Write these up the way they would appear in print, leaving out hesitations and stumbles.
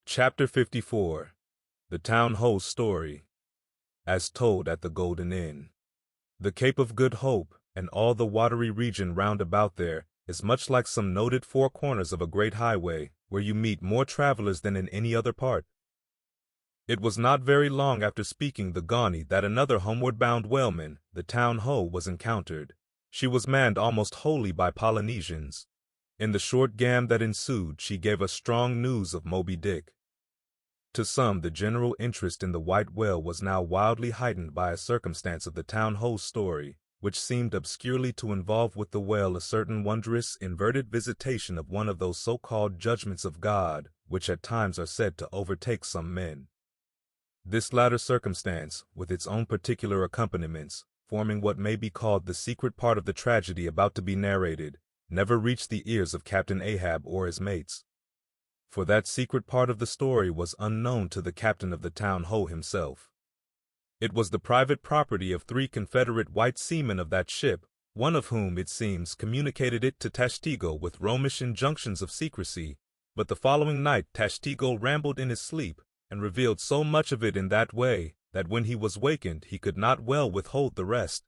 Chapter 54 The Town Ho's Story As Told at the Golden Inn. The Cape of Good Hope, and all the watery region round about there, is much like some noted four corners of a great highway, where you meet more travelers than in any other part. It was not very long after speaking the Gawney that another homeward-bound whaleman, the Town Ho, was encountered. She was manned almost wholly by Polynesians. In the short gam that ensued, she gave us strong news of Moby Dick. To some, the general interest in the white whale was now wildly heightened by a circumstance of the Town Ho's story, which seemed obscurely to involve with the whale a certain wondrous, inverted visitation of one of those so-called judgments of God, which at times are said to overtake some men. This latter circumstance, with its own particular accompaniments, forming what may be called the secret part of the tragedy about to be narrated, never reached the ears of Captain Ahab or his mates. For that secret part of the story was unknown to the captain of the Town Ho himself. It was the private property of 3 Confederate white seamen of that ship, one of whom, it seems, communicated it to Tashtego with Romish injunctions of secrecy, but the following night Tashtego rambled in his sleep, and revealed so much of it in that way, that when he was wakened he could not well withhold the rest.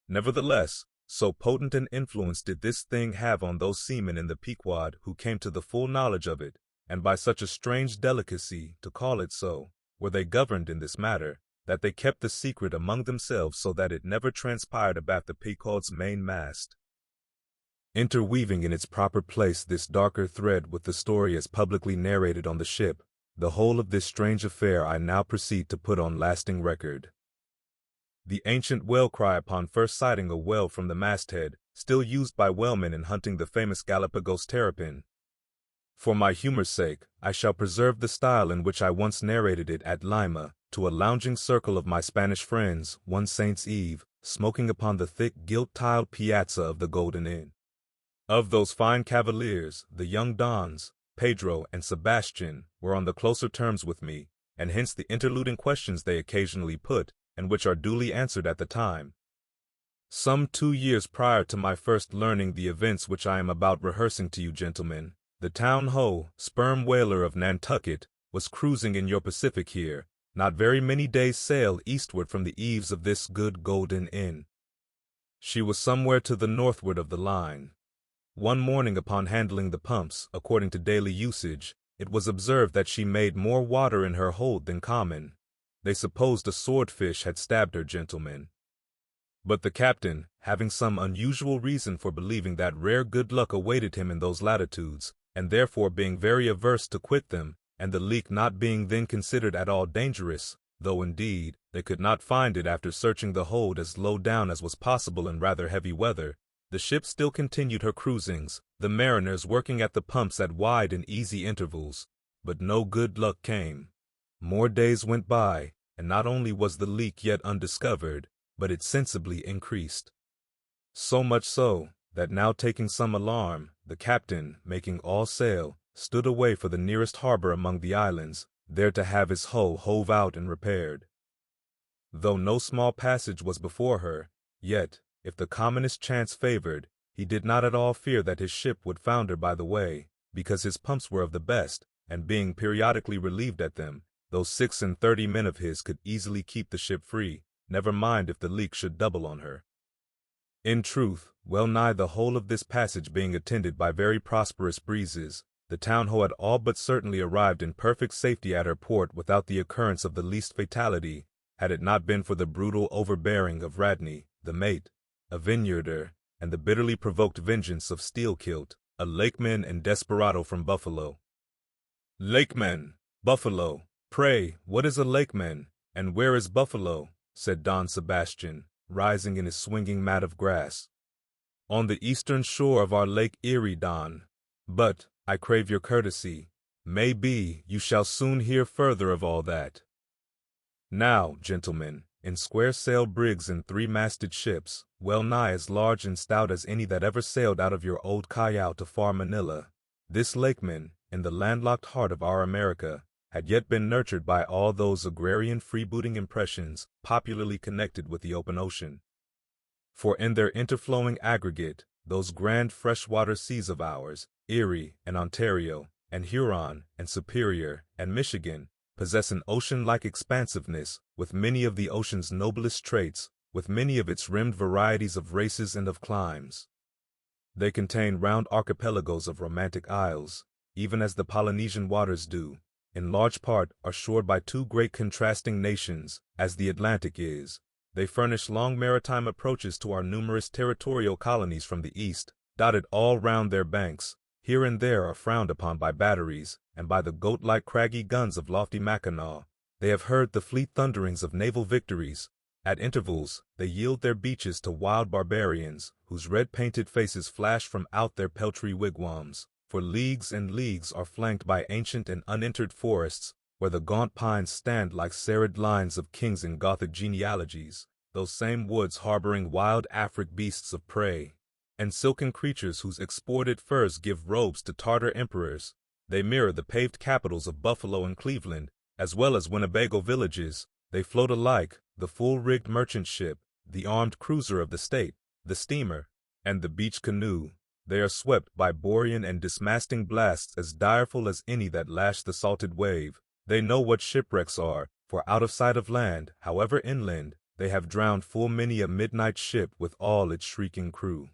Nevertheless, so potent an influence did this thing have on those seamen in the Pequod who came to the full knowledge of it, and by such a strange delicacy, to call it so, were they governed in this matter, that they kept the secret among themselves so that it never transpired abaft the Pequod's main mast. Interweaving in its proper place this darker thread with the story as publicly narrated on the ship, the whole of this strange affair I now proceed to put on lasting record. The ancient whale cry upon first sighting a whale from the masthead, still used by whalemen in hunting the famous Galapagos terrapin. For my humor's sake, I shall preserve the style in which I once narrated it at Lima, to a lounging circle of my Spanish friends, one Saint's Eve, smoking upon the thick gilt-tiled piazza of the Golden Inn. Of those fine cavaliers, the young Dons, Pedro and Sebastian, were on the closer terms with me, and hence the interluding questions they occasionally put, and which are duly answered at the time. Some 2 years prior to my first learning the events which I am about rehearsing to you, gentlemen, the Town Ho, sperm whaler of Nantucket, was cruising in your Pacific here, not very many days' sail eastward from the eaves of this good Golden Inn. She was somewhere to the northward of the line. One morning upon handling the pumps, according to daily usage, it was observed that she made more water in her hold than common. They supposed a swordfish had stabbed her, gentlemen. But the captain, having some unusual reason for believing that rare good luck awaited him in those latitudes, and therefore being very averse to quit them, and the leak not being then considered at all dangerous, though indeed they could not find it after searching the hold as low down as was possible in rather heavy weather, the ship still continued her cruisings, the mariners working at the pumps at wide and easy intervals. But no good luck came. More days went by, and not only was the leak yet undiscovered, but it sensibly increased. So much so, that now taking some alarm, the captain, making all sail, stood away for the nearest harbor among the islands, there to have his hull hove out and repaired. Though no small passage was before her, yet, if the commonest chance favored, he did not at all fear that his ship would founder by the way, because his pumps were of the best, and being periodically relieved at them, those 36 men of his could easily keep the ship free, never mind if the leak should double on her. In truth, well nigh the whole of this passage being attended by very prosperous breezes, the Town Ho had all but certainly arrived in perfect safety at her port without the occurrence of the least fatality, had it not been for the brutal overbearing of Radney, the mate, a vineyarder, and the bitterly provoked vengeance of Steelkilt, a lakeman and desperado from Buffalo. Lakeman, Buffalo. Pray, what is a lakeman, and where is Buffalo? Said Don Sebastian, rising in his swinging mat of grass. On the eastern shore of our Lake Erie, Don. But, I crave your courtesy. May be, you shall soon hear further of all that. Now, gentlemen, in square-sail brigs and 3-masted ships, well nigh as large and stout as any that ever sailed out of your old Callao to far Manila, this lakeman, in the landlocked heart of our America, had yet been nurtured by all those agrarian freebooting impressions popularly connected with the open ocean. For in their interflowing aggregate, those grand freshwater seas of ours, Erie and Ontario, and Huron, and Superior, and Michigan, possess an ocean-like expansiveness, with many of the ocean's noblest traits, with many of its rimmed varieties of races and of climes. They contain round archipelagos of romantic isles, even as the Polynesian waters do, in large part are shored by two great contrasting nations, as the Atlantic is. They furnish long maritime approaches to our numerous territorial colonies from the east, dotted all round their banks, here and there are frowned upon by batteries, and by the goat-like craggy guns of lofty Mackinaw. They have heard the fleet thunderings of naval victories. At intervals, they yield their beaches to wild barbarians, whose red-painted faces flash from out their peltry wigwams. For leagues and leagues are flanked by ancient and unentered forests, where the gaunt pines stand like serried lines of kings in Gothic genealogies, those same woods harboring wild Afric beasts of prey, and silken creatures whose exported furs give robes to Tartar emperors. They mirror the paved capitals of Buffalo and Cleveland, as well as Winnebago villages. They float alike, the full-rigged merchant ship, the armed cruiser of the state, the steamer, and the beach canoe. They are swept by borean and dismasting blasts as direful as any that lash the salted wave. They know what shipwrecks are, for out of sight of land, however inland, they have drowned full many a midnight ship with all its shrieking crew.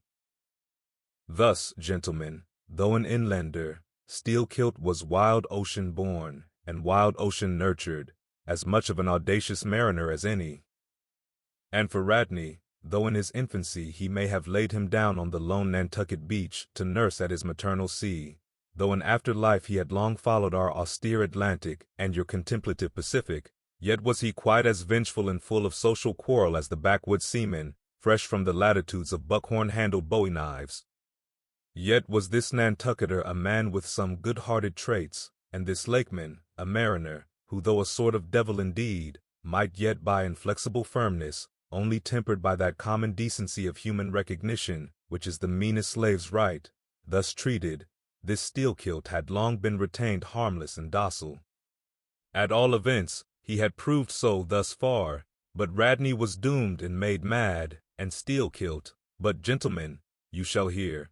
Thus, gentlemen, though an inlander, Steelkilt was wild ocean born, and wild ocean nurtured, as much of an audacious mariner as any. And for Radney, though in his infancy he may have laid him down on the lone Nantucket beach to nurse at his maternal sea, though in after life he had long followed our austere Atlantic and your contemplative Pacific, yet was he quite as vengeful and full of social quarrel as the backwoods seaman, fresh from the latitudes of buckhorn-handled bowie knives. Yet was this Nantucketer a man with some good-hearted traits, and this Lakeman a mariner, who though a sort of devil indeed, might yet by inflexible firmness, only tempered by that common decency of human recognition, which is the meanest slave's right, thus treated, this Steelkilt had long been retained harmless and docile. At all events, he had proved so thus far, but Radney was doomed and made mad, and Steelkilt, but gentlemen, you shall hear.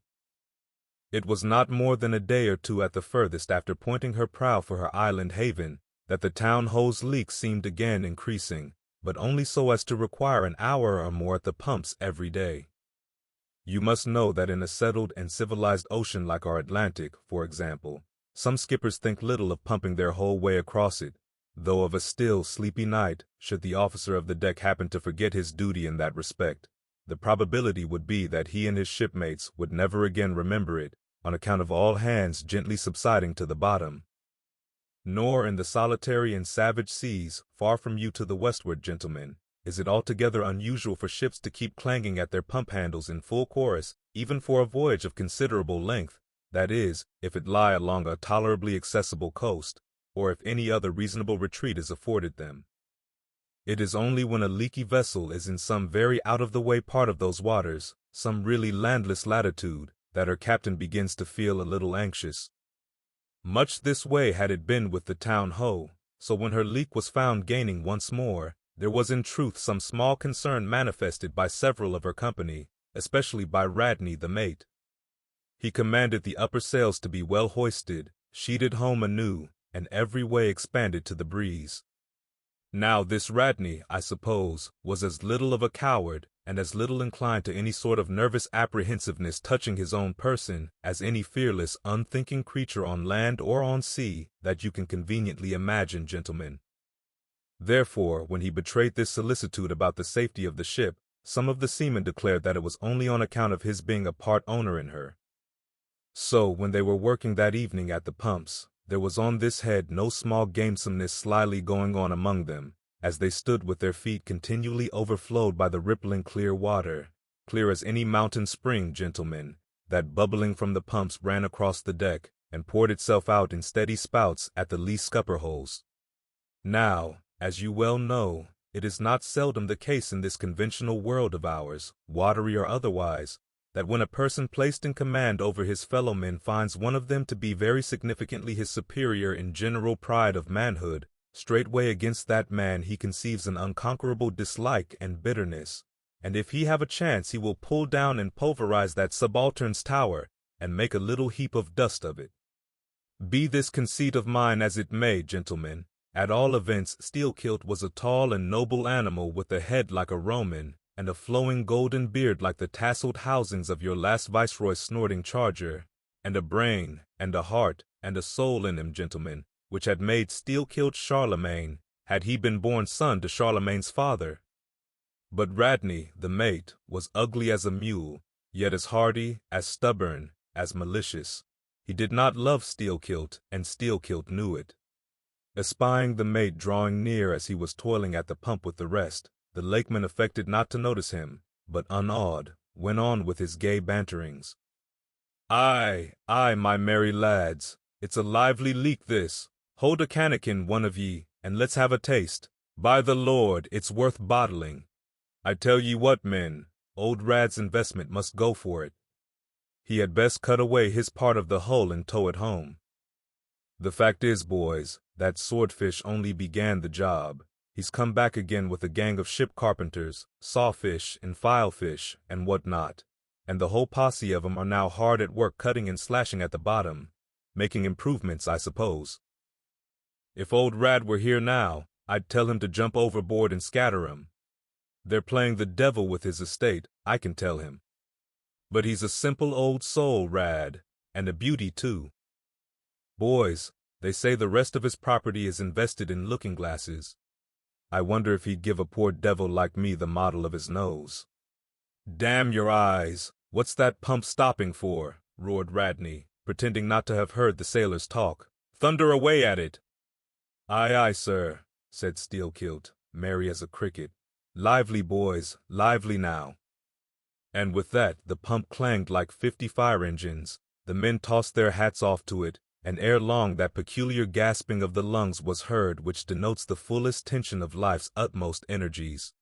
It was not more than a day or two at the furthest after pointing her prow for her island haven, that the town-ho's leak seemed again increasing, but only so as to require an hour or more at the pumps every day. You must know that in a settled and civilized ocean like our Atlantic, for example, some skippers think little of pumping their whole way across it, though of a still, sleepy night, should the officer of the deck happen to forget his duty in that respect, the probability would be that he and his shipmates would never again remember it, on account of all hands gently subsiding to the bottom. Nor in the solitary and savage seas, far from you to the westward, gentlemen, is it altogether unusual for ships to keep clanging at their pump handles in full chorus, even for a voyage of considerable length, that is, if it lie along a tolerably accessible coast, or if any other reasonable retreat is afforded them. It is only when a leaky vessel is in some very out-of-the-way part of those waters, some really landless latitude, that her captain begins to feel a little anxious. Much this way had it been with the town-ho, so when her leak was found gaining once more, there was in truth some small concern manifested by several of her company, especially by Radney the mate. He commanded the upper sails to be well hoisted, sheeted home anew, and every way expanded to the breeze. Now this Radney, I suppose, was as little of a coward, and as little inclined to any sort of nervous apprehensiveness touching his own person, as any fearless, unthinking creature on land or on sea, that you can conveniently imagine, gentlemen. Therefore, when he betrayed this solicitude about the safety of the ship, some of the seamen declared that it was only on account of his being a part owner in her. So, when they were working that evening at the pumps, there was on this head no small gamesomeness slyly going on among them, as they stood with their feet continually overflowed by the rippling clear water, clear as any mountain spring, gentlemen, that bubbling from the pumps ran across the deck, and poured itself out in steady spouts at the lee scupper holes. Now, as you well know, it is not seldom the case in this conventional world of ours, watery or otherwise, that when a person placed in command over his fellow-men finds one of them to be very significantly his superior in general pride of manhood, straightway against that man he conceives an unconquerable dislike and bitterness, and if he have a chance he will pull down and pulverize that subaltern's tower, and make a little heap of dust of it. Be this conceit of mine as it may, gentlemen, at all events Steelkilt was a tall and noble animal with a head like a Roman, and a flowing golden beard like the tasseled housings of your last viceroy's snorting charger, and a brain, and a heart, and a soul in him, gentlemen, which had made Steelkilt Charlemagne, had he been born son to Charlemagne's father. But Radney, the mate, was ugly as a mule, yet as hardy, as stubborn, as malicious. He did not love Steelkilt, and Steelkilt knew it. Espying the mate drawing near as he was toiling at the pump with the rest, the lakeman affected not to notice him, but unawed, went on with his gay banterings. "Aye, aye, my merry lads, it's a lively leak this. Hold a cannikin, one of ye, and let's have a taste. By the Lord, it's worth bottling. I tell ye what, men, old Rad's investment must go for it. He had best cut away his part of the hull and tow it home. The fact is, boys, that swordfish only began the job. He's come back again with a gang of ship carpenters, sawfish and filefish and what not, and the whole posse of 'em are now hard at work cutting and slashing at the bottom, making improvements, I suppose. If old Rad were here now, I'd tell him to jump overboard and scatter 'em. They're playing the devil with his estate, I can tell him. But he's a simple old soul, Rad, and a beauty too. Boys, they say the rest of his property is invested in looking-glasses. I wonder if he'd give a poor devil like me the model of his nose." "Damn your eyes! What's that pump stopping for?" roared Radney, pretending not to have heard the sailors talk. "Thunder away at it!" "Aye, aye, sir," said Steelkilt, merry as a cricket. "Lively, boys, lively now." And with that the pump clanged like 50 fire engines. The men tossed their hats off to it, and ere long that peculiar gasping of the lungs was heard which denotes the fullest tension of life's utmost energies.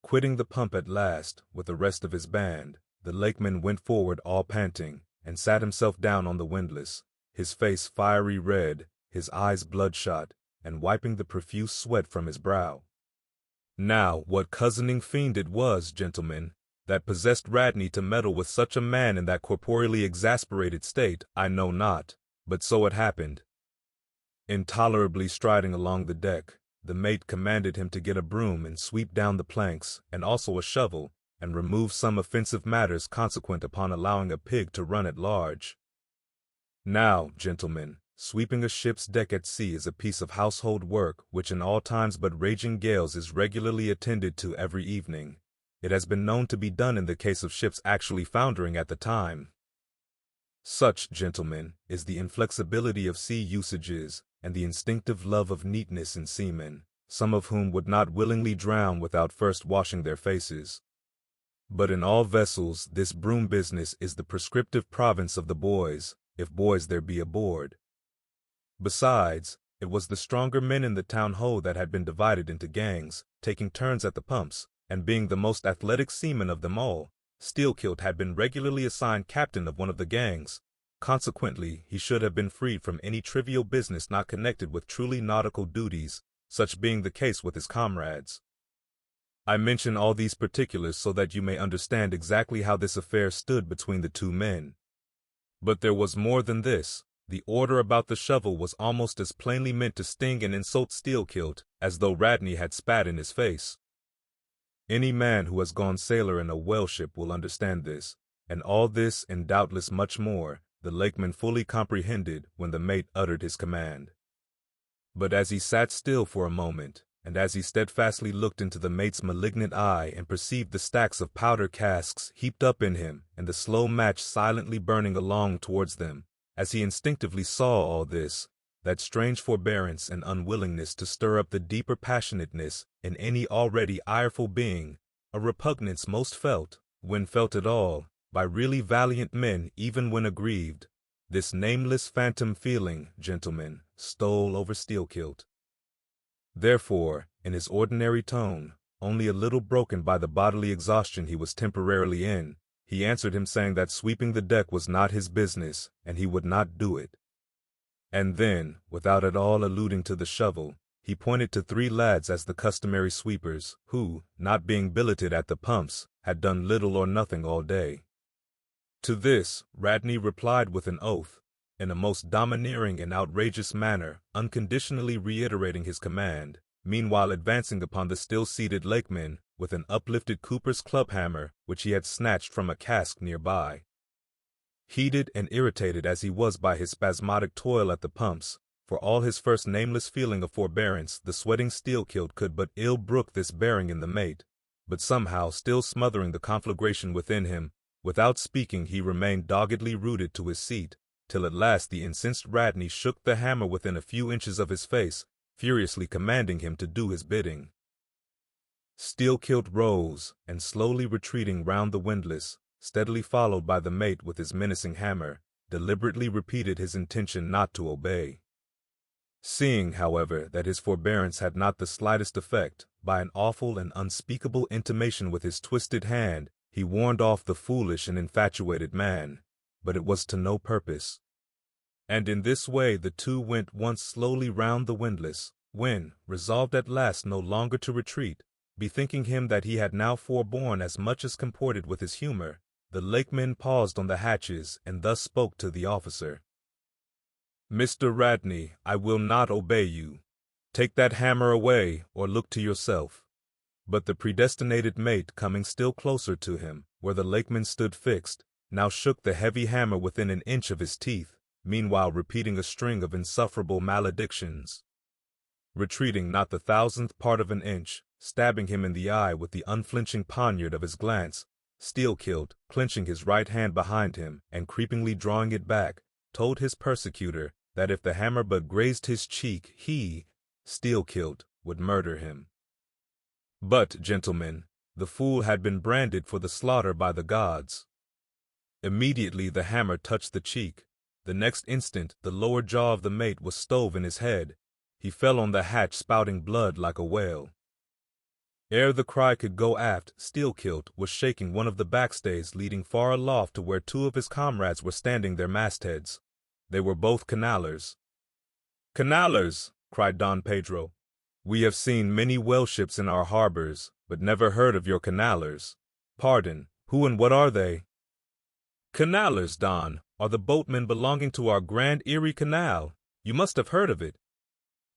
Quitting the pump at last, with the rest of his band, the lakeman went forward all panting, and sat himself down on the windlass, his face fiery red, his eyes bloodshot, and wiping the profuse sweat from his brow. Now, what cozening fiend it was, gentlemen, that possessed Radney to meddle with such a man in that corporeally exasperated state, I know not, but so it happened. Intolerably striding along the deck, the mate commanded him to get a broom and sweep down the planks, and also a shovel, and remove some offensive matters consequent upon allowing a pig to run at large. Now, gentlemen, sweeping a ship's deck at sea is a piece of household work which in all times but raging gales is regularly attended to every evening. It has been known to be done in the case of ships actually foundering at the time. Such, gentlemen, is the inflexibility of sea usages and the instinctive love of neatness in seamen, some of whom would not willingly drown without first washing their faces. But in all vessels this broom business is the prescriptive province of the boys, if boys there be aboard. Besides, it was the stronger men in the town ho that had been divided into gangs, taking turns at the pumps, and being the most athletic seaman of them all, Steelkilt had been regularly assigned captain of one of the gangs. Consequently, he should have been freed from any trivial business not connected with truly nautical duties, such being the case with his comrades. I mention all these particulars so that you may understand exactly how this affair stood between the two men. But there was more than this. The order about the shovel was almost as plainly meant to sting and insult Steelkilt as though Radney had spat in his face. Any man who has gone sailor in a whale ship will understand this, and all this and doubtless much more, the lakeman fully comprehended when the mate uttered his command. But as he sat still for a moment, and as he steadfastly looked into the mate's malignant eye and perceived the stacks of powder casks heaped up in him and the slow match silently burning along towards them, as he instinctively saw all this, that strange forbearance and unwillingness to stir up the deeper passionateness in any already ireful being, a repugnance most felt, when felt at all, by really valiant men even when aggrieved, this nameless phantom feeling, gentlemen, stole over Steelkilt. Therefore, in his ordinary tone, only a little broken by the bodily exhaustion he was temporarily in, he answered him saying that sweeping the deck was not his business, and he would not do it. And then, without at all alluding to the shovel, he pointed to 3 lads as the customary sweepers, who, not being billeted at the pumps, had done little or nothing all day. To this, Radney replied with an oath, in a most domineering and outrageous manner, unconditionally reiterating his command, meanwhile advancing upon the still-seated lakeman with an uplifted cooper's club hammer which he had snatched from a cask nearby. Heated and irritated as he was by his spasmodic toil at the pumps, for all his first nameless feeling of forbearance, the sweating steel-kilt could but ill brook this bearing in the mate, but somehow, still smothering the conflagration within him, without speaking he remained doggedly rooted to his seat, till at last the incensed Radney shook the hammer within a few inches of his face, furiously commanding him to do his bidding. Steel-kilt rose, and slowly retreating round the windlass, steadily followed by the mate with his menacing hammer, deliberately repeated his intention not to obey. Seeing, however, that his forbearance had not the slightest effect, by an awful and unspeakable intimation with his twisted hand, he warned off the foolish and infatuated man, but it was to no purpose. And in this way the two went once slowly round the windlass, when, resolved at last no longer to retreat, bethinking him that he had now forborne as much as comported with his humor, the lakeman paused on the hatches and thus spoke to the officer. "Mr. Radney, I will not obey you. Take that hammer away, or look to yourself." But the predestinated mate, coming still closer to him, where the lakeman stood fixed, now shook the heavy hammer within an inch of his teeth, meanwhile repeating a string of insufferable maledictions. Retreating not the 1,000th part of an inch, stabbing him in the eye with the unflinching poniard of his glance, Steel-kilt, clenching his right hand behind him and creepingly drawing it back, told his persecutor that if the hammer but grazed his cheek, he, Steel-kilt, would murder him. But, gentlemen, the fool had been branded for the slaughter by the gods. Immediately the hammer touched the cheek. The next instant the lower jaw of the mate was stove in his head. He fell on the hatch spouting blood like a whale. Ere the cry could go aft, Steel-kilt was shaking one of the backstays leading far aloft to where two of his comrades were standing their mastheads. They were both canallers. "Canallers!" cried Don Pedro. "We have seen many whale ships in our harbors, but never heard of your canallers. Pardon, who and what are they?" "Canallers, Don, are the boatmen belonging to our Grand Erie Canal. You must have heard of it."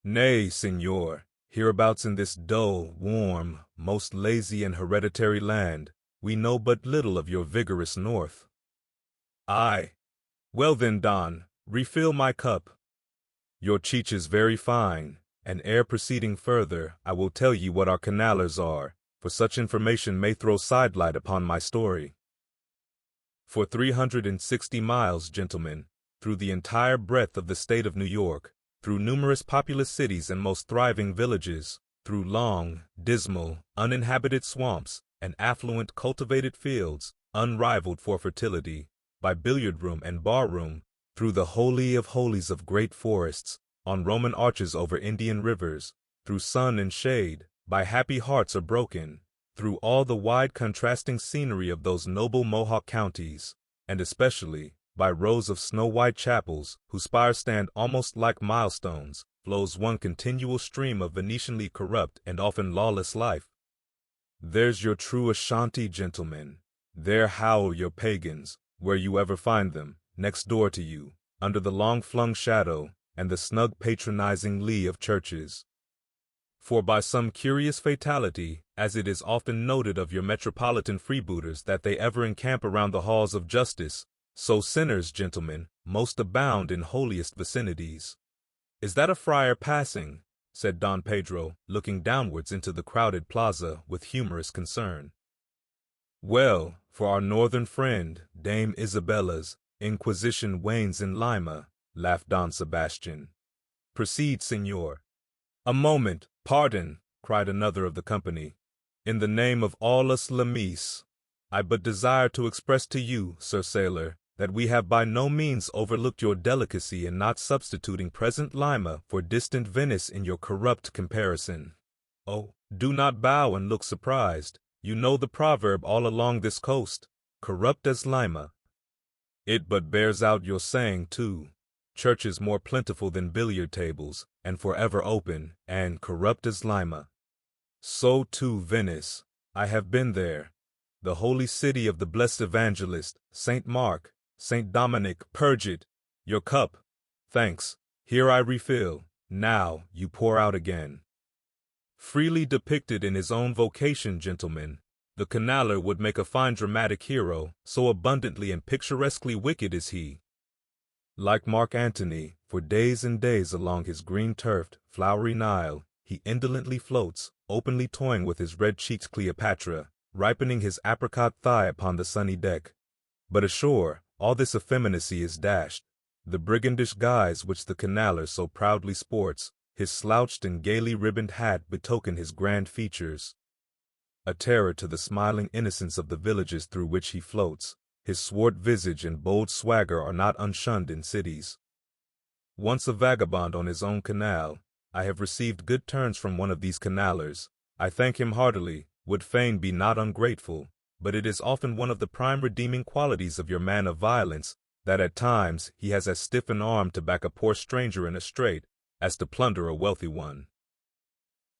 "Nay, senor. Hereabouts in this dull, warm, most lazy and hereditary land, we know but little of your vigorous north." "Aye. Well then, Don, refill my cup. Your cheech is very fine, and ere proceeding further, I will tell ye what our canallers are, for such information may throw sidelight upon my story. For 360 miles, gentlemen, through the entire breadth of the state of New York, through numerous populous cities and most thriving villages, through long, dismal, uninhabited swamps, and affluent cultivated fields, unrivaled for fertility, by billiard-room and bar-room, through the holy of holies of great forests, on Roman arches over Indian rivers, through sun and shade, by happy hearts are broken, through all the wide contrasting scenery of those noble Mohawk counties, and especially, by rows of snow-white chapels, whose spires stand almost like milestones, flows one continual stream of Venetianly corrupt and often lawless life. There's your true Ashanti, gentlemen. There howl your pagans, where you ever find them, next door to you, under the long-flung shadow and the snug patronizing lee of churches. For by some curious fatality, as it is often noted of your metropolitan freebooters that they ever encamp around the halls of justice, so sinners, gentlemen, most abound in holiest vicinities. "Is that a friar passing?" said Don Pedro, looking downwards into the crowded plaza with humorous concern. "Well, for our northern friend, Dame Isabella's Inquisition wanes in Lima," laughed Don Sebastian. "Proceed, senor." "A moment, pardon," cried another of the company. "In the name of all us Lamis, I but desire to express to you, Sir Sailor, that we have by no means overlooked your delicacy in not substituting present Lima for distant Venice in your corrupt comparison. Oh, do not bow and look surprised. You know the proverb all along this coast, corrupt as Lima. It but bears out your saying, too. Churches more plentiful than billiard tables, and forever open, and corrupt as Lima. So too Venice. I have been there. The holy city of the blessed evangelist, Saint Mark, Saint Dominic, purge it. Your cup, Thanks. Here I refill. Now, you pour out again. Freely depicted in his own vocation, gentlemen, the canaler would make a fine dramatic hero, so abundantly and picturesquely wicked is he. Like Mark Antony, for days and days along his green-turfed, flowery Nile, he indolently floats, openly toying with his red-cheeked Cleopatra, ripening his apricot thigh upon the sunny deck. But ashore, all this effeminacy is dashed. The brigandish guise which the canaler so proudly sports, his slouched and gaily ribboned hat betoken his grand features. A terror to the smiling innocence of the villages through which he floats, his swart visage and bold swagger are not unshunned in cities. Once a vagabond on his own canal, I have received good turns from one of these canalers. I thank him heartily, would fain be not ungrateful, but it is often one of the prime redeeming qualities of your man of violence, that at times he has as stiff an arm to back a poor stranger in a strait as to plunder a wealthy one.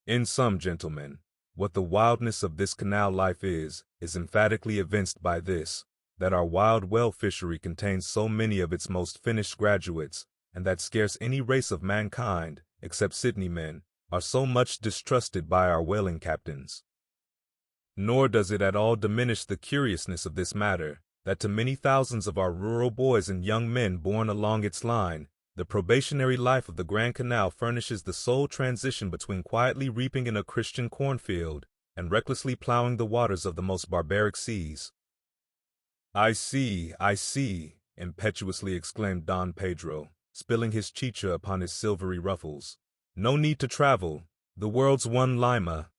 In sum, gentlemen, what the wildness of this canal life is emphatically evinced by this, that our wild whale fishery contains so many of its most finished graduates, and that scarce any race of mankind, except Sydney men, are so much distrusted by our whaling captains. Nor does it at all diminish the curiousness of this matter, that to many thousands of our rural boys and young men born along its line, the probationary life of the Grand Canal furnishes the sole transition between quietly reaping in a Christian cornfield and recklessly plowing the waters of the most barbaric seas. I see, impetuously exclaimed Don Pedro, spilling his chicha upon his silvery ruffles. No need to travel, the world's one Lima.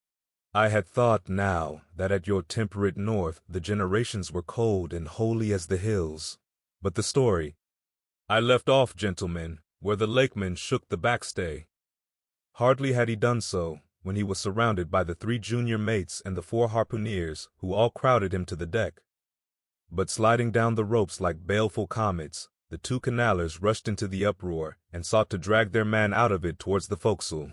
I had thought now that at your temperate north the generations were cold and holy as the hills. But the story. I left off, gentlemen, where the lakeman shook the backstay. Hardly had he done so, when he was surrounded by the 3 junior mates and the 4 harpooneers, who all crowded him to the deck. But sliding down the ropes like baleful comets, the 2 canalers rushed into the uproar and sought to drag their man out of it towards the forecastle.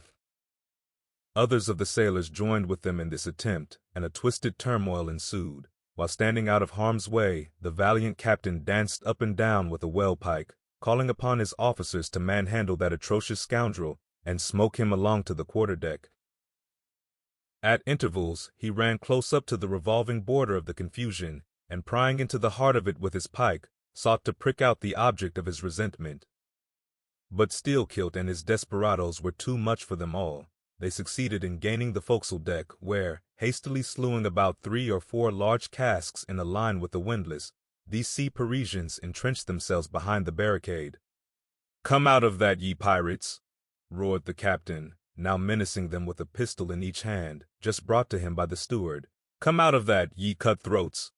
Others of the sailors joined with them in this attempt, and a twisted turmoil ensued. While standing out of harm's way, the valiant captain danced up and down with a whale pike, calling upon his officers to manhandle that atrocious scoundrel and smoke him along to the quarterdeck. At intervals, he ran close up to the revolving border of the confusion, and prying into the heart of it with his pike, sought to prick out the object of his resentment. But Steelkilt and his desperadoes were too much for them all. They succeeded in gaining the forecastle deck, where, hastily slewing about 3 or 4 large casks in a line with the windlass, these sea Parisians entrenched themselves behind the barricade. "Come out of that, ye pirates!" roared the captain, now menacing them with a pistol in each hand, just brought to him by the steward. "Come out of that, ye cutthroats!"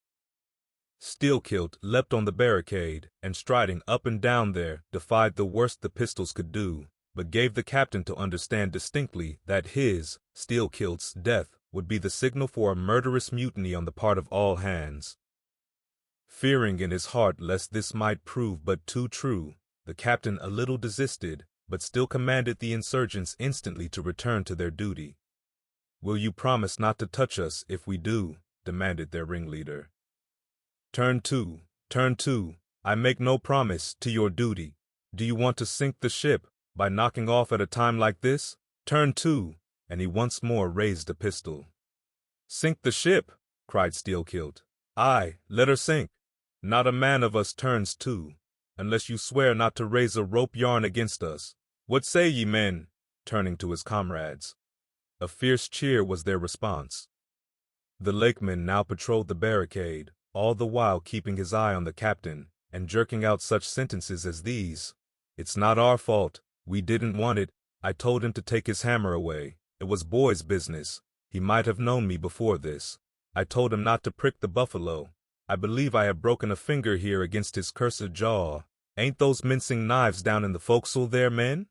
Steelkilt leapt on the barricade, and striding up and down there, defied the worst the pistols could do, but gave the captain to understand distinctly that his, Steelkilt's, death would be the signal for a murderous mutiny on the part of all hands. Fearing in his heart lest this might prove but too true, the captain a little desisted, but still commanded the insurgents instantly to return to their duty. "Will you promise not to touch us if we do?" demanded their ringleader. Turn to, I make no promise, to your duty. Do you want to sink the ship by knocking off at a time like this? Turn to," and he once more raised a pistol. "Sink the ship!" cried Steelkilt. "Aye, let her sink. Not a man of us turns to, unless you swear not to raise a rope yarn against us. What say ye, men?" turning to his comrades. A fierce cheer was their response. The lakeman now patrolled the barricade, all the while keeping his eye on the captain, and jerking out such sentences as these. "It's not our fault. We didn't want it. I told him to take his hammer away. It was boy's business. He might have known me before this. I told him not to prick the buffalo. I believe I have broken a finger here against his cursed jaw. Ain't those mincing knives down in the forecastle there, men?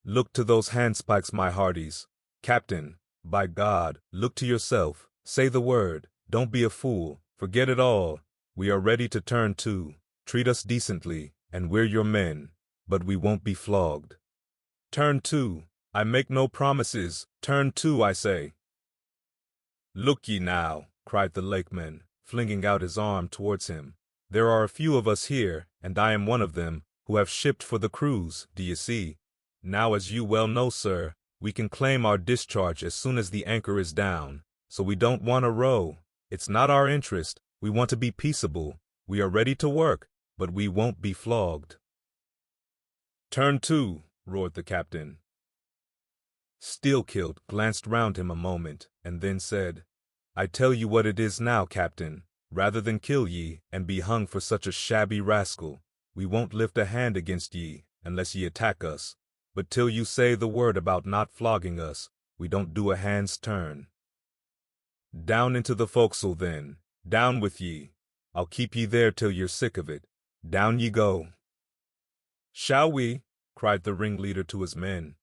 Look to those handspikes, my hearties. Captain, by God, look to yourself. Say the word. Don't be a fool. Forget it all. We are ready to turn to. Treat us decently, and we're your men. But we won't be flogged. Turn to. I make no promises. Turn to, I say." "Look ye now," cried the lakeman, flinging out his arm towards him. "There are a few of us here, and I am one of them. who have shipped for the cruise, do you see? Now, as you well know, sir, we can claim our discharge as soon as the anchor is down, so we don't want to row. It's not our interest. We want to be peaceable. We are ready to work, but we won't be flogged." "Turn to," roared the captain. Steelkilt glanced round him a moment, and then said, "I tell you what it is now, captain. Rather than kill ye, and be hung for such a shabby rascal, we won't lift a hand against ye, unless ye attack us. But till you say the word about not flogging us, we don't do a hand's turn. Down into the forecastle, then. Down with ye. I'll keep ye there till you're sick of it. Down ye go." "Shall we?" cried the ringleader to his men.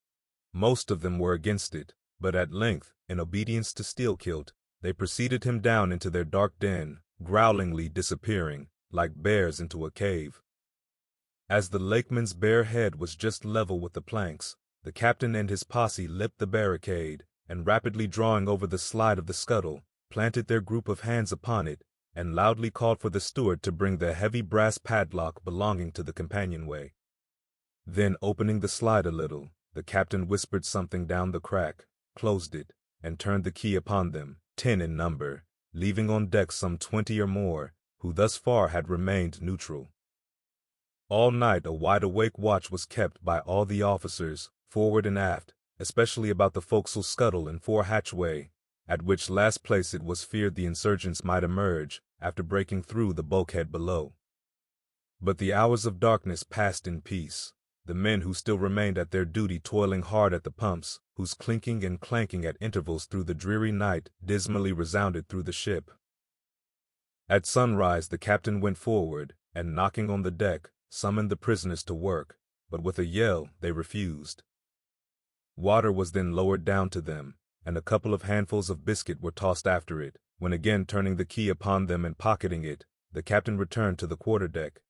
Most of them were against it, but at length, in obedience to Steelkilt, they preceded him down into their dark den, growlingly disappearing, like bears into a cave. As the lakeman's bare head was just level with the planks, the captain and his posse leapt the barricade, and rapidly drawing over the slide of the scuttle, planted their group of hands upon it, and loudly called for the steward to bring the heavy brass padlock belonging to the companionway. Then, opening the slide a little, the captain whispered something down the crack, closed it, and turned the key upon them, 10 in number, leaving on deck some 20 or more, who thus far had remained neutral. All night a wide-awake watch was kept by all the officers, forward and aft, especially about the forecastle scuttle and fore hatchway, at which last place it was feared the insurgents might emerge, after breaking through the bulkhead below. But the hours of darkness passed in peace, the men who still remained at their duty toiling hard at the pumps, whose clinking and clanking at intervals through the dreary night dismally resounded through the ship. At sunrise the captain went forward, and knocking on the deck, summoned the prisoners to work, but with a yell they refused. Water was then lowered down to them, and a couple of handfuls of biscuit were tossed after it, when again turning the key upon them and pocketing it, the captain returned to the quarterdeck.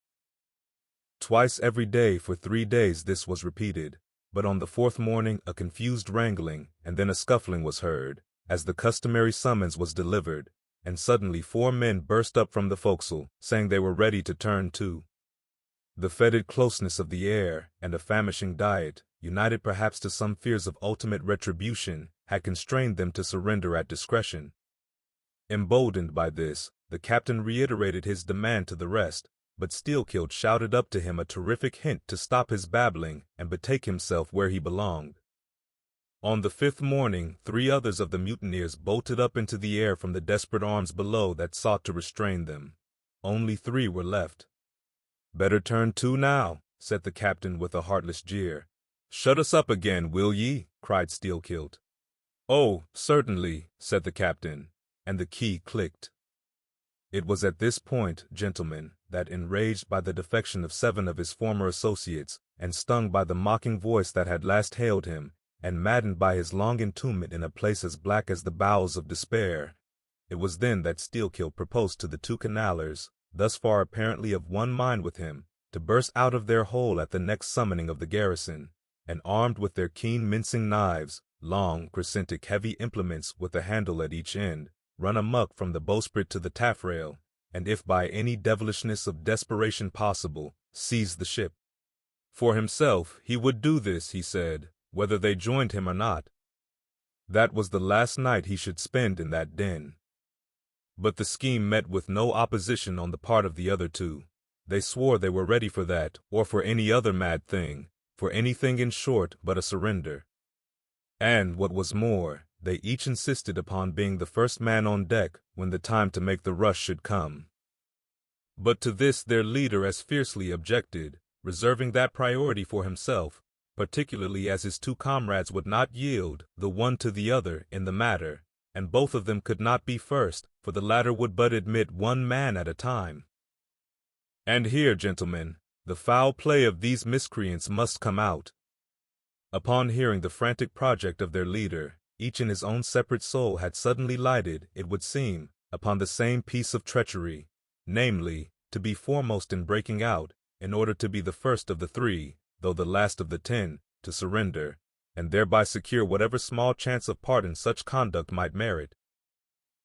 Twice every day for 3 days this was repeated, but on the 4th morning a confused wrangling and then a scuffling was heard, as the customary summons was delivered, and suddenly 4 men burst up from the forecastle, saying they were ready to turn to. The fetid closeness of the air and a famishing diet, united perhaps to some fears of ultimate retribution, had constrained them to surrender at discretion. Emboldened by this, the captain reiterated his demand to the rest, but Steelkilt shouted up to him a terrific hint to stop his babbling and betake himself where he belonged. On the 5th morning 3 others of the mutineers bolted up into the air from the desperate arms below that sought to restrain them. Only 3 were left. "Better turn to now," said the captain with a heartless jeer. "Shut us up again, will ye?" cried Steelkilt. "Oh, certainly," said the captain, and the key clicked. It was at this point, gentlemen, that enraged by the defection of 7 of his former associates, and stung by the mocking voice that had last hailed him, and maddened by his long entombment in a place as black as the bowels of despair, it was then that Steelkilt proposed to the 2 canallers, thus far apparently of one mind with him, to burst out of their hole at the next summoning of the garrison, and armed with their keen mincing knives, long, crescentic, heavy implements with a handle at each end, run amuck from the bowsprit to the taffrail, and if by any devilishness of desperation possible, seize the ship. For himself, he would do this, he said, whether they joined him or not. That was the last night he should spend in that den. But the scheme met with no opposition on the part of the other 2. They swore they were ready for that, or for any other mad thing, for anything in short but a surrender. And, what was more, they each insisted upon being the first man on deck when the time to make the rush should come. But to this their leader as fiercely objected, reserving that priority for himself, particularly as his 2 comrades would not yield the one to the other in the matter, and both of them could not be first, for the latter would but admit 1 man at a time. And here, gentlemen, the foul play of these miscreants must come out. Upon hearing the frantic project of their leader, each in his own separate soul had suddenly lighted, it would seem, upon the same piece of treachery, namely, to be foremost in breaking out, in order to be the first of the 3, though the last of the 10, to surrender, and thereby secure whatever small chance of pardon such conduct might merit.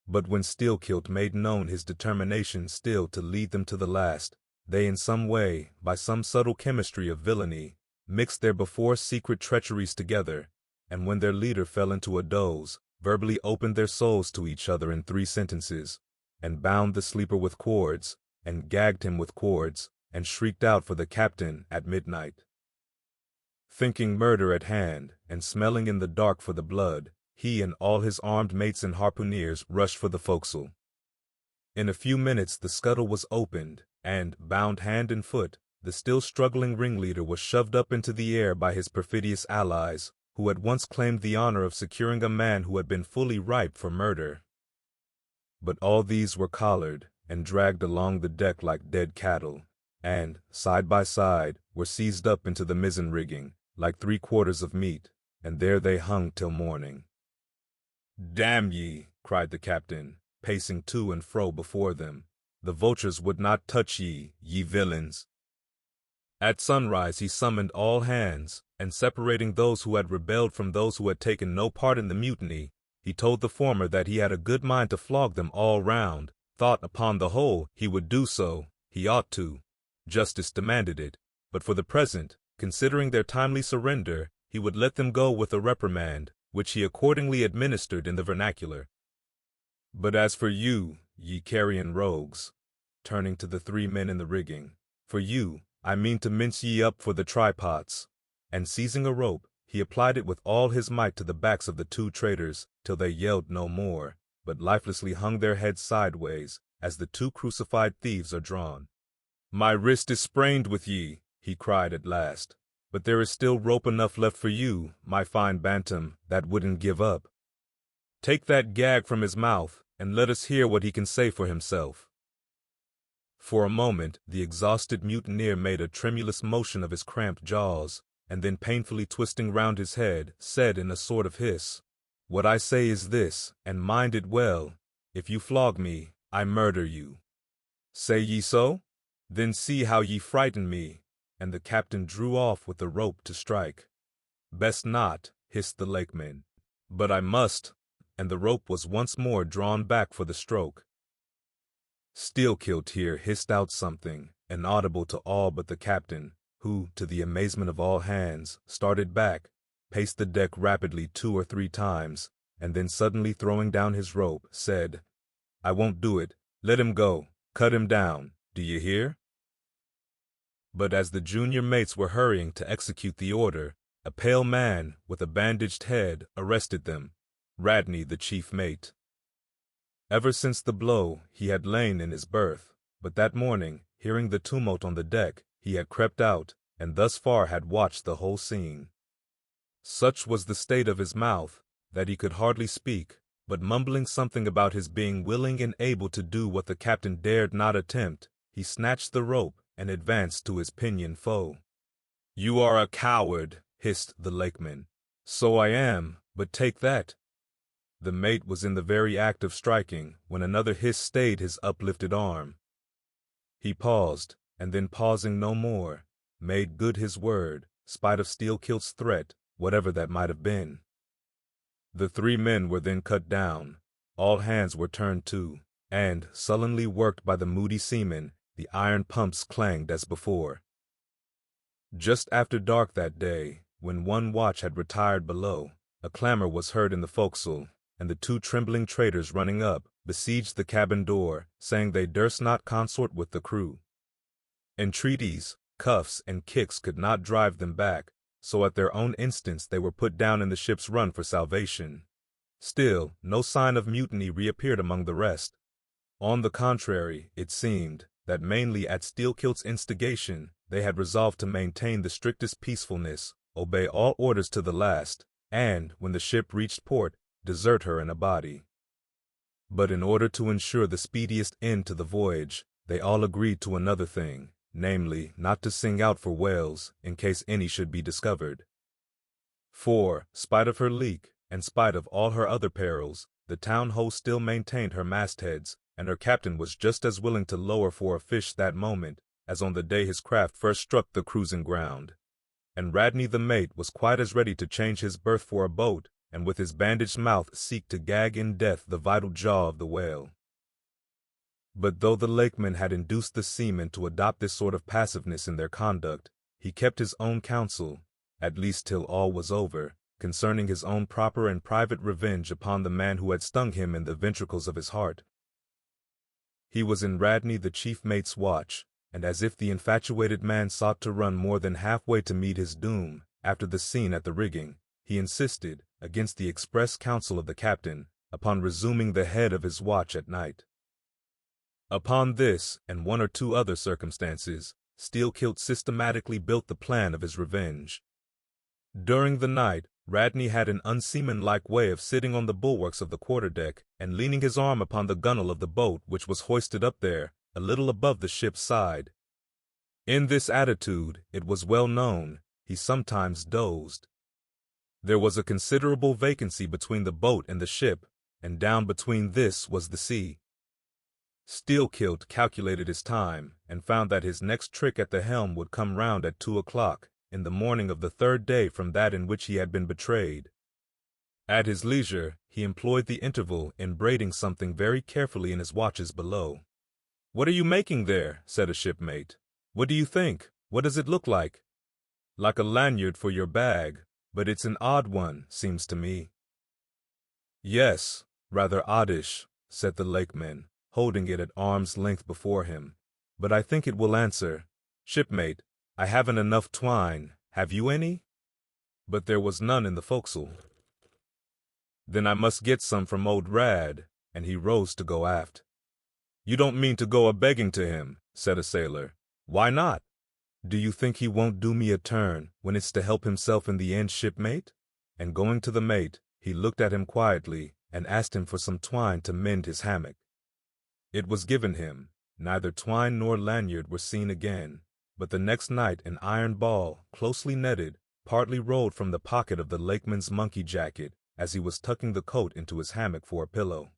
But when Steelkilt made known his determination still to lead them to the last, they in some way, by some subtle chemistry of villainy, mixed their before secret treacheries together, and when their leader fell into a doze, verbally opened their souls to each other in 3 sentences, and bound the sleeper with cords, and gagged him with cords, and shrieked out for the captain at midnight. Thinking murder at hand, and smelling in the dark for the blood, he and all his armed mates and harpooneers rushed for the forecastle. In a few minutes the scuttle was opened, and, bound hand and foot, the still struggling ringleader was shoved up into the air by his perfidious allies, who at once claimed the honor of securing a man who had been fully ripe for murder. But all these were collared, and dragged along the deck like dead cattle, and, side by side, were seized up into the mizzen rigging, like 3/4 of meat, and there they hung till morning. "Damn ye!" cried the captain, pacing to and fro before them. "The vultures would not touch ye, ye villains." At sunrise he summoned all hands, and separating those who had rebelled from those who had taken no part in the mutiny, he told the former that he had a good mind to flog them all round, thought upon the whole he would do so, he ought to. Justice demanded it, but for the present, considering their timely surrender, he would let them go with a reprimand, which he accordingly administered in the vernacular. "But as for you, ye carrion rogues," turning to the 3 men in the rigging, "for you, I mean to mince ye up for the trypots." And seizing a rope, he applied it with all his might to the backs of the 2 traitors, till they yelled no more, but lifelessly hung their heads sideways, as the 2 crucified thieves are drawn. "My wrist is sprained with ye," he cried at last, "but there is still rope enough left for you, my fine bantam, that wouldn't give up. Take that gag from his mouth, and let us hear what he can say for himself." For a moment the exhausted mutineer made a tremulous motion of his cramped jaws, and then painfully twisting round his head, said in a sort of hiss, "What I say is this, and mind it well, if you flog me, I murder you. Say ye so? Then see how ye frighten me." And the captain drew off with the rope to strike. "Best not," hissed the lakeman. "But I must," and the rope was once more drawn back for the stroke. Steelkilt here hissed out something, inaudible to all but the captain, who, to the amazement of all hands, started back, paced the deck rapidly 2 or 3 times, and then suddenly throwing down his rope, said, "I won't do it. Let him go. Cut him down. Do you hear?" But as the junior mates were hurrying to execute the order, a pale man, with a bandaged head, arrested them, Radney, the chief mate. Ever since the blow, he had lain in his berth, but that morning, hearing the tumult on the deck, he had crept out, and thus far had watched the whole scene. Such was the state of his mouth, that he could hardly speak, but mumbling something about his being willing and able to do what the captain dared not attempt, he snatched the rope and advanced to his pinioned foe. "You are a coward," hissed the lakeman. "So I am, but take that." The mate was in the very act of striking, when another hiss stayed his uplifted arm. He paused, and then pausing no more, made good his word, spite of Steelkilt's threat, whatever that might have been. The 3 men were then cut down, all hands were turned to, and, sullenly worked by the moody seamen, the iron pumps clanged as before. Just after dark that day, when one watch had retired below, a clamor was heard in the forecastle, and the 2 trembling traitors running up, besieged the cabin door, saying they durst not consort with the crew. Entreaties, cuffs, and kicks could not drive them back, so at their own instance they were put down in the ship's run for salvation. Still, no sign of mutiny reappeared among the rest. On the contrary, it seemed that mainly at Steelkilt's instigation, they had resolved to maintain the strictest peacefulness, obey all orders to the last, and, when the ship reached port, desert her in a body. But in order to ensure the speediest end to the voyage, they all agreed to another thing, namely, not to sing out for whales, in case any should be discovered. For, spite of her leak, and spite of all her other perils, the town host still maintained her mastheads, and her captain was just as willing to lower for a fish that moment, as on the day his craft first struck the cruising ground. And Radney the mate was quite as ready to change his berth for a boat, and with his bandaged mouth seek to gag in death the vital jaw of the whale. But though the lakemen had induced the seamen to adopt this sort of passiveness in their conduct, he kept his own counsel, at least till all was over, concerning his own proper and private revenge upon the man who had stung him in the ventricles of his heart. He was in Radney the chief mate's watch, and as if the infatuated man sought to run more than halfway to meet his doom, after the scene at the rigging, he insisted, against the express counsel of the captain, upon resuming the head of his watch at night. Upon this, and one or two other circumstances, Steelkilt systematically built the plan of his revenge. During the night, Radney had an unseamanlike way of sitting on the bulwarks of the quarterdeck and leaning his arm upon the gunwale of the boat which was hoisted up there, a little above the ship's side. In this attitude, it was well known, he sometimes dozed. There was a considerable vacancy between the boat and the ship, and down between this was the sea. Steelkilt calculated his time, and found that his next trick at the helm would come round at 2 o'clock, in the morning of the third day from that in which he had been betrayed. At his leisure, he employed the interval in braiding something very carefully in his watches below. "What are you making there?" said a shipmate. "What do you think? What does it look like?" "Like a lanyard for your bag, but it's an odd one, seems to me." "Yes, rather oddish," said the lakeman, holding it at arm's length before him. "But I think it will answer. Shipmate, I haven't enough twine. Have you any?" But there was none in the forecastle. "Then I must get some from old Rad," and he rose to go aft. "You don't mean to go a-begging to him," said a sailor. "Why not?" "Do you think he won't do me a turn when it's to help himself in the end, shipmate?" And going to the mate, he looked at him quietly and asked him for some twine to mend his hammock. It was given him. Neither twine nor lanyard were seen again, but the next night an iron ball, closely netted, partly rolled from the pocket of the lakeman's monkey jacket as he was tucking the coat into his hammock for a pillow.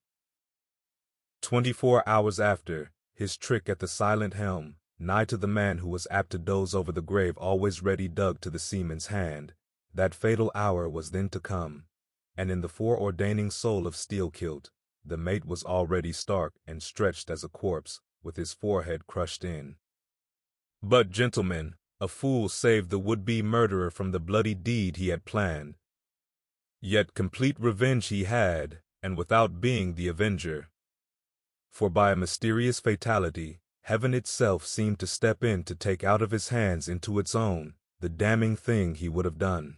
24 hours after, his trick at the silent helm, nigh to the man who was apt to doze over the grave always ready dug to the seaman's hand, that fatal hour was then to come, and in the foreordaining soul of Steelkilt, the mate was already stark and stretched as a corpse, with his forehead crushed in. But, gentlemen, a fool saved the would-be murderer from the bloody deed he had planned. Yet complete revenge he had, and without being the avenger. For by a mysterious fatality, heaven itself seemed to step in to take out of his hands into its own the damning thing he would have done.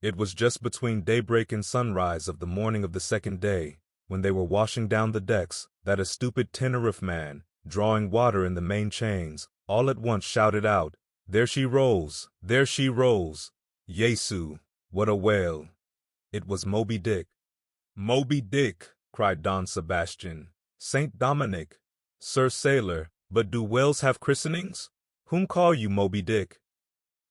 It was just between daybreak and sunrise of the morning of the second day, when they were washing down the decks, that a stupid Tenerife man, drawing water in the main chains, all at once shouted out, "There she rolls! There she rolls! Jesu, what a whale!" It was Moby Dick. "Moby Dick!" cried Don Sebastian. "Saint Dominic! Sir Sailor, but do whales have christenings? Whom call you Moby Dick?"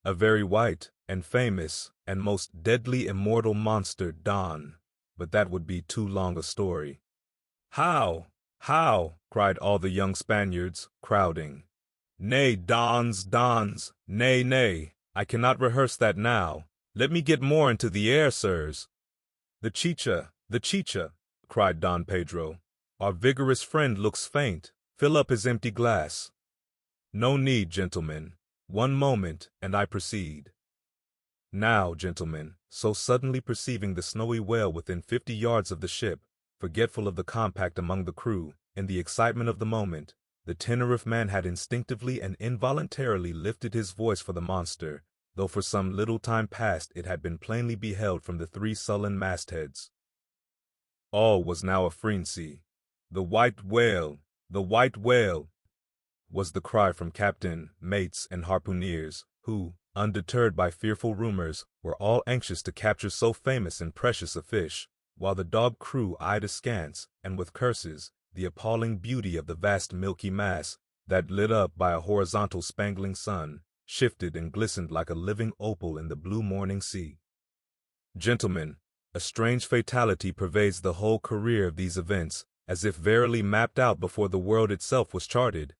"A very white, and famous, and most deadly immortal monster, Don. But that would be too long a story." "How? How?" cried all the young Spaniards, crowding. "Nay, Dons, nay, nay, I cannot rehearse that now. Let me get more into the air, sirs." The chicha," cried Don Pedro. "Our vigorous friend looks faint. Fill up his empty glass." "No need, gentlemen. One moment, and I proceed. Now, gentlemen," so suddenly perceiving the snowy whale within 50 yards of the ship, forgetful of the compact among the crew, in the excitement of the moment, the Tenerife man had instinctively and involuntarily lifted his voice for the monster, though for some little time past it had been plainly beheld from the 3 sullen mastheads. All was now a frenzy. "The white whale! The white whale!" was the cry from captain, mates, and harpooneers, who, undeterred by fearful rumors, were all anxious to capture so famous and precious a fish, while the dog crew eyed askance, and with curses, the appalling beauty of the vast milky mass, that, lit up by a horizontal spangling sun, shifted and glistened like a living opal in the blue morning sea. Gentlemen, a strange fatality pervades the whole career of these events, as if verily mapped out before the world itself was charted.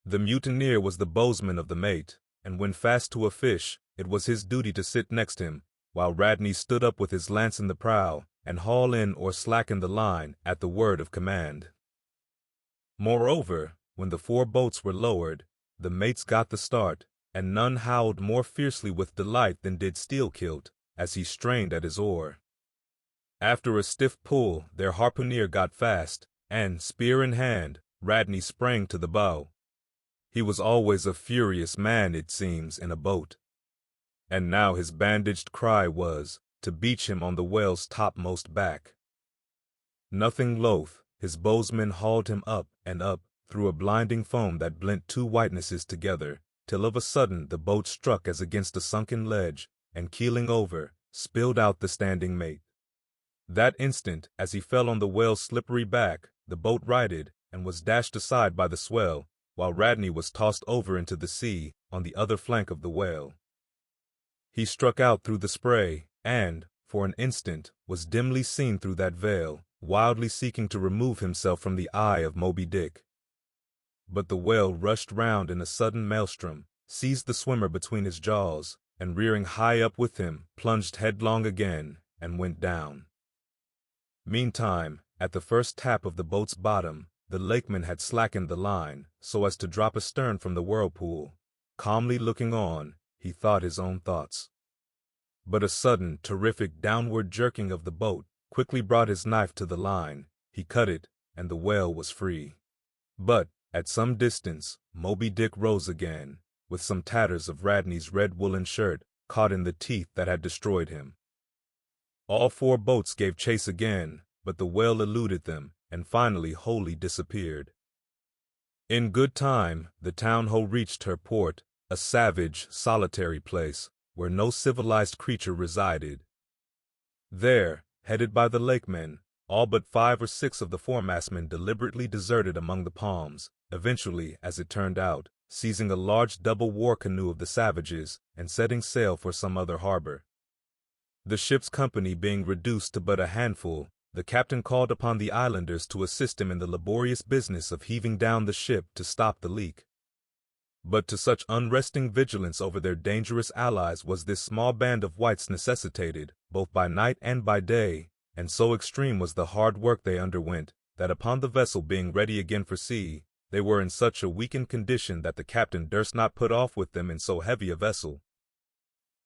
The mutineer was the bowsman of the mate, and when fast to a fish, it was his duty to sit next him, while Radney stood up with his lance in the prow, and haul in or slacken the line at the word of command. Moreover, when the 4 boats were lowered, the mates got the start, and none howled more fiercely with delight than did Steelkilt, as he strained at his oar. After a stiff pull, their harpooner got fast, and, spear in hand, Radney sprang to the bow. He was always a furious man, it seems, in a boat. And now his bandaged cry was, to beach him on the whale's topmost back. Nothing loath, his bowsmen hauled him up and up, through a blinding foam that blent 2 whitenesses together, till of a sudden the boat struck as against a sunken ledge, and keeling over, spilled out the standing mate. That instant, as he fell on the whale's slippery back, the boat righted, and was dashed aside by the swell, while Radney was tossed over into the sea, on the other flank of the whale. He struck out through the spray, and, for an instant, was dimly seen through that veil, wildly seeking to remove himself from the eye of Moby Dick. But the whale rushed round in a sudden maelstrom, seized the swimmer between his jaws, and rearing high up with him, plunged headlong again, and went down. Meantime, at the first tap of the boat's bottom, the lakeman had slackened the line, so as to drop astern from the whirlpool. Calmly looking on, he thought his own thoughts. But a sudden, terrific downward jerking of the boat quickly brought his knife to the line. He cut it, and the whale was free. But, at some distance, Moby Dick rose again, with some tatters of Radney's red woolen shirt caught in the teeth that had destroyed him. All 4 boats gave chase again, but the whale eluded them, and finally wholly disappeared. In good time, the town-ho reached her port, a savage, solitary place, where no civilized creature resided. There, headed by the lakemen, all but 5 or 6 of the foremastmen deliberately deserted among the palms, eventually, as it turned out, seizing a large double war canoe of the savages, and setting sail for some other harbor. The ship's company being reduced to but a handful, the captain called upon the islanders to assist him in the laborious business of heaving down the ship to stop the leak. But to such unresting vigilance over their dangerous allies was this small band of whites necessitated, both by night and by day, and so extreme was the hard work they underwent, that upon the vessel being ready again for sea, they were in such a weakened condition that the captain durst not put off with them in so heavy a vessel.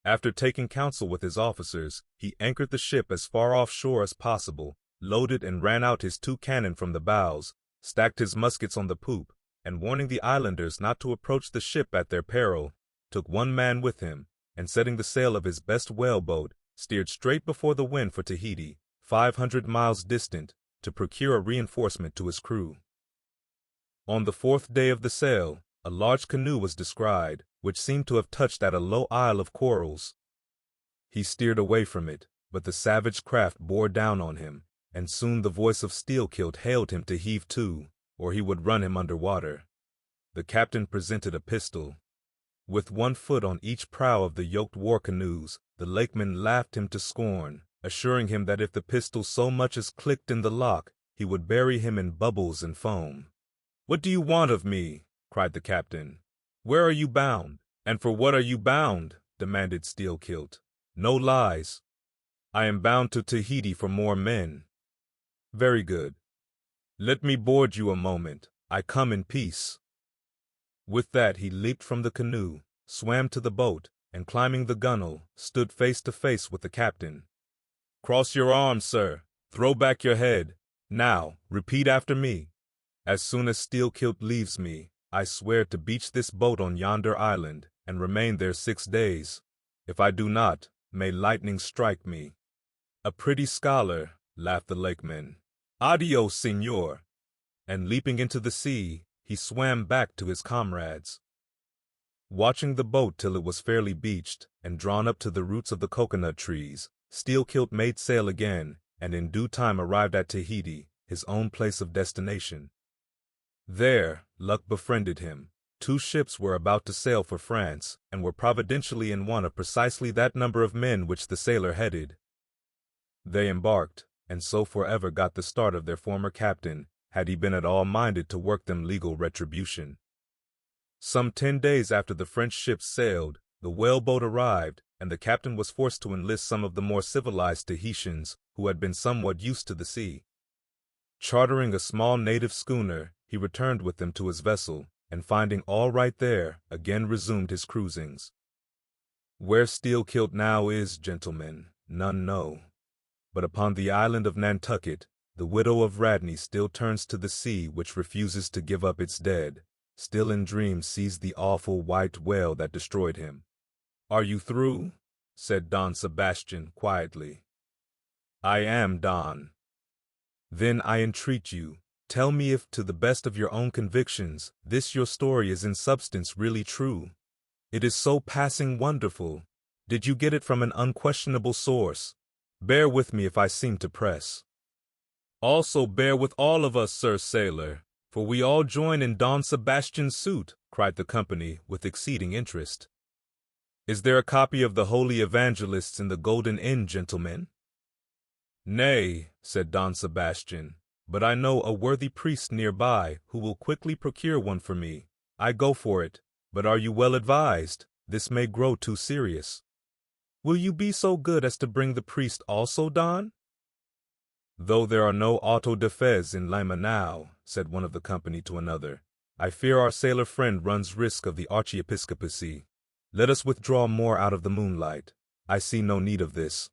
After taking counsel with his officers, he anchored the ship as far off shore as possible, loaded and ran out his 2 cannon from the bows, stacked his muskets on the poop, and warning the islanders not to approach the ship at their peril, took 1 man with him, and setting the sail of his best whaleboat, steered straight before the wind for Tahiti, 500 miles distant, to procure a reinforcement to his crew. On the 4th day of the sail, a large canoe was descried, which seemed to have touched at a low isle of corals. He steered away from it, but the savage craft bore down on him, and soon the voice of Steelkilt hailed him to heave to, or he would run him under water. The captain presented a pistol. With 1 foot on each prow of the yoked war canoes, the lakeman laughed him to scorn, assuring him that if the pistol so much as clicked in the lock, he would bury him in bubbles and foam. "What do you want of me?" cried the captain. "Where are you bound? And for what are you bound?" demanded Steelkilt. "No lies. I am bound to Tahiti for more men." "Very good. Let me board you a moment. I come in peace." With that he leaped from the canoe, swam to the boat, and climbing the gunwale, stood face to face with the captain. "Cross your arms, sir. Throw back your head. Now, repeat after me. As soon as Steelkilt leaves me, I swear to beach this boat on yonder island, and remain there 6 days. If I do not, may lightning strike me." "A pretty scholar," laughed the lakeman. "Adios, senor." And leaping into the sea, he swam back to his comrades. Watching the boat till it was fairly beached, and drawn up to the roots of the coconut trees, Steelkilt made sail again, and in due time arrived at Tahiti, his own place of destination. There, luck befriended him. 2 ships were about to sail for France, and were providentially in want of precisely that number of men which the sailor headed. They embarked, and so forever got the start of their former captain, had he been at all minded to work them legal retribution. Some 10 days after the French ships sailed, the whaleboat arrived, and the captain was forced to enlist some of the more civilized Tahitians, who had been somewhat used to the sea. Chartering a small native schooner, he returned with them to his vessel, and finding all right there, again resumed his cruisings. Where Steelkilt now is, gentlemen, none know. But upon the island of Nantucket, the widow of Radney still turns to the sea which refuses to give up its dead, still in dreams sees the awful white whale that destroyed him. "Are you through?" said Don Sebastian quietly. "I am, Don." "Then I entreat you, tell me if, to the best of your own convictions, this your story is in substance really true. It is so passing wonderful. Did you get it from an unquestionable source? Bear with me if I seem to press." "Also bear with all of us, Sir Sailor, for we all join in Don Sebastian's suit," cried the company with exceeding interest. "Is there a copy of the Holy Evangelists in the Golden Inn, gentlemen?" "Nay," said Don Sebastian, "but I know a worthy priest nearby who will quickly procure one for me. I go for it, but are you well advised? This may grow too serious. Will you be so good as to bring the priest also, Don?" "Though there are no auto de fes in Lima now," said one of the company to another, "I fear our sailor friend runs risk of the archiepiscopacy. Let us withdraw more out of the moonlight. I see no need of this."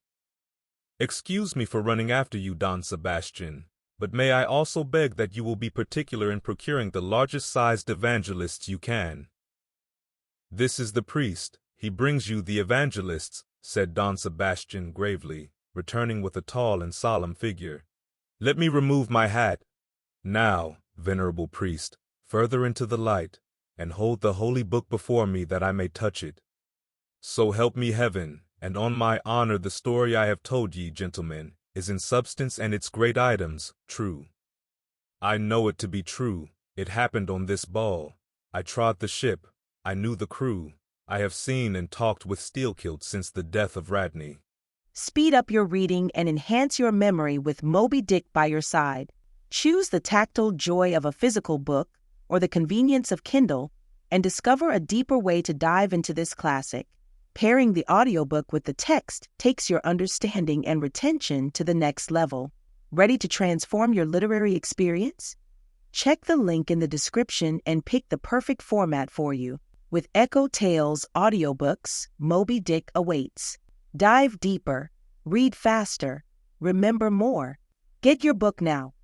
"Excuse me for running after you, Don Sebastian, but may I also beg that you will be particular in procuring the largest-sized evangelists you can?" "This is the priest. He brings you the evangelists," said Don Sebastian gravely, returning with a tall and solemn figure. "Let me remove my hat. Now, venerable priest, further into the light, and hold the holy book before me that I may touch it. So help me heaven, and on my honor the story I have told ye, gentlemen, is in substance and its great items true. I know it to be true. It happened on this ball. I trod the ship. I knew the crew. I have seen and talked with Steelkilt since the death of Radney." Speed up your reading and enhance your memory with Moby Dick by your side. Choose the tactile joy of a physical book or the convenience of Kindle and discover a deeper way to dive into this classic. Pairing the audiobook with the text takes your understanding and retention to the next level. Ready to transform your literary experience? Check the link in the description and pick the perfect format for you. With EchoTales Audiobooks, Moby Dick awaits. Dive deeper, read faster, remember more. Get your book now.